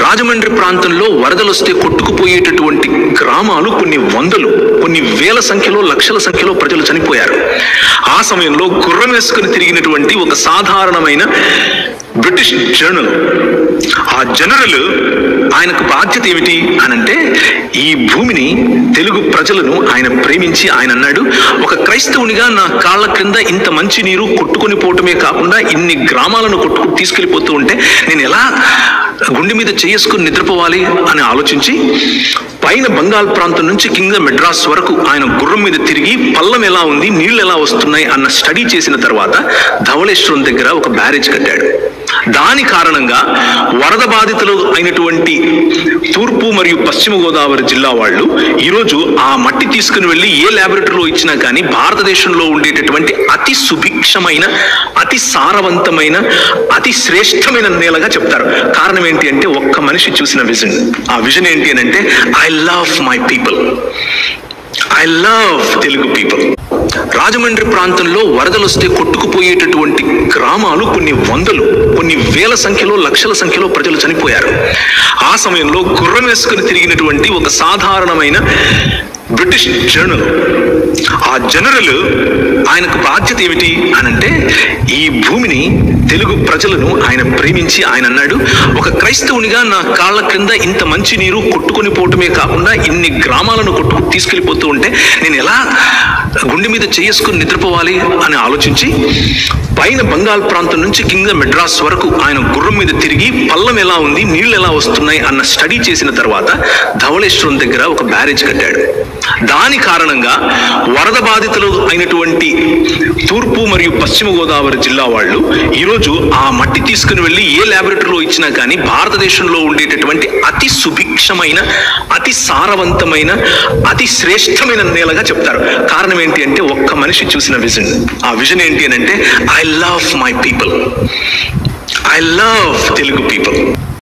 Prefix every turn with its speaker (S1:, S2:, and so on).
S1: రాజమండ్రి ప్రాంతంలో వరదలొస్తే కొట్టుకుపోయేటటువంటి గ్రామాలు కొన్ని వందలు, కొన్ని వేల సంఖ్యలో, లక్షల సంఖ్యలో ప్రజలు చనిపోయారు. ఆ సమయంలో గుర్రం వేసుకుని తిరిగినటువంటి ఒక సాధారణమైన బ్రిటిష్ జనరల్, ఆ జనరల్ ఆయనకు బాధ్యత ఏమిటి అనంటే, ఈ భూమిని, తెలుగు ప్రజలను ఆయన ప్రేమించి ఆయన అన్నాడు, ఒక క్రైస్తవునిగా నా కాళ్ళ క్రింద ఇంత మంచి నీరు కొట్టుకొని పోవటమే కాకుండా ఇన్ని గ్రామాలను కొట్టుకుని తీసుకెళ్ళిపోతూ ఉంటే నేను ఎలా గుండె మీద చేసుకుని నిద్రపోవాలి అని ఆలోచించి పైన బంగాల్ ప్రాంతం నుంచి కింద మెడ్రాస్ వరకు ఆయన గుర్రం మీద తిరిగి పల్లం ఎలా ఉంది, నీళ్లు ఎలా వస్తున్నాయి అన్న స్టడీ చేసిన తర్వాత ధవళేశ్వరం దగ్గర ఒక బ్యారేజ్ కట్టాడు. దాని కారణంగా వరద బాధితులు అయినటువంటి తూర్పు మరియు పశ్చిమ గోదావరి జిల్లా వాళ్ళు ఈరోజు ఆ మట్టి తీసుకుని వెళ్ళి ఏ ల్యాబొరేటరీలో ఇచ్చినా కానీ భారతదేశంలో ఉండేటటువంటి అతి సుభిక్షమైన, అతి సారవంతమైన, అతి శ్రేష్టమైన నేలగా చెప్తారు. కారణం ఏంటి అంటే ఒక్క మనిషి చూసిన విజన్. ఆ విజన్ ఏంటి అని అంటే, I love my people, I love Telugu people. Rajahmundry ప్రాంతంలో వరదలొస్తే కొట్టుకుపోయేటటువంటి గ్రామాలు కొన్ని వందలు, కొన్ని వేల సంఖ్యలో, లక్షల సంఖ్యలో ప్రజలు చనిపోయారు. ఆ సమయంలో గుర్రం వేసుకుని తిరిగినటువంటి ఒక సాధారణమైన బ్రిటిష్ జనరల్, ఆ జనరల్ ఆయనకు బాధ్యత ఏమిటి అనంటే, ఈ భూమిని, తెలుగు ప్రజలను ఆయన ప్రేమించి ఆయన అన్నాడు, ఒక క్రైస్తవునిగా నా కాళ్ళ క్రింద ఇంత మంచి నీరు కొట్టుకొని పోవటమే కాకుండా ఇన్ని గ్రామాలను కొట్టుకు తీసుకెళ్ళిపోతూ ఉంటే నేను ఎలా గుండె మీద చేసుకుని నిద్రపోవాలి అని ఆలోచించి పైన బంగాల్ ప్రాంతం నుంచి కింద మెడ్రాస్ వరకు ఆయన గుర్రం మీద తిరిగి పల్లం ఎలా ఉంది, నీళ్లు ఎలా వస్తున్నాయి అన్న స్టడీ చేసిన తర్వాత ధవళేశ్వరం దగ్గర ఒక బ్యారేజ్ కట్టాడు. దాని కారణంగా వరద బాధితులు అయినటువంటి తూర్పు మరియు పశ్చిమ గోదావరి జిల్లా వాళ్ళు ఈరోజు ఆ మట్టి తీసుకుని వెళ్ళి ఏ ల్యాబొరేటరీలో ఇచ్చినా కానీ భారతదేశంలో ఉండేటటువంటి అతి సుభిక్షమైన, అతి సారవంతమైన, అతి శ్రేష్టమైన నేలగా చెప్తారు. కారణం ఏంటి అంటే ఒక్క మనిషి చూసిన విజన్. ఆ విజన్ ఏంటి అని అంటే, I love my people, I love Telugu people.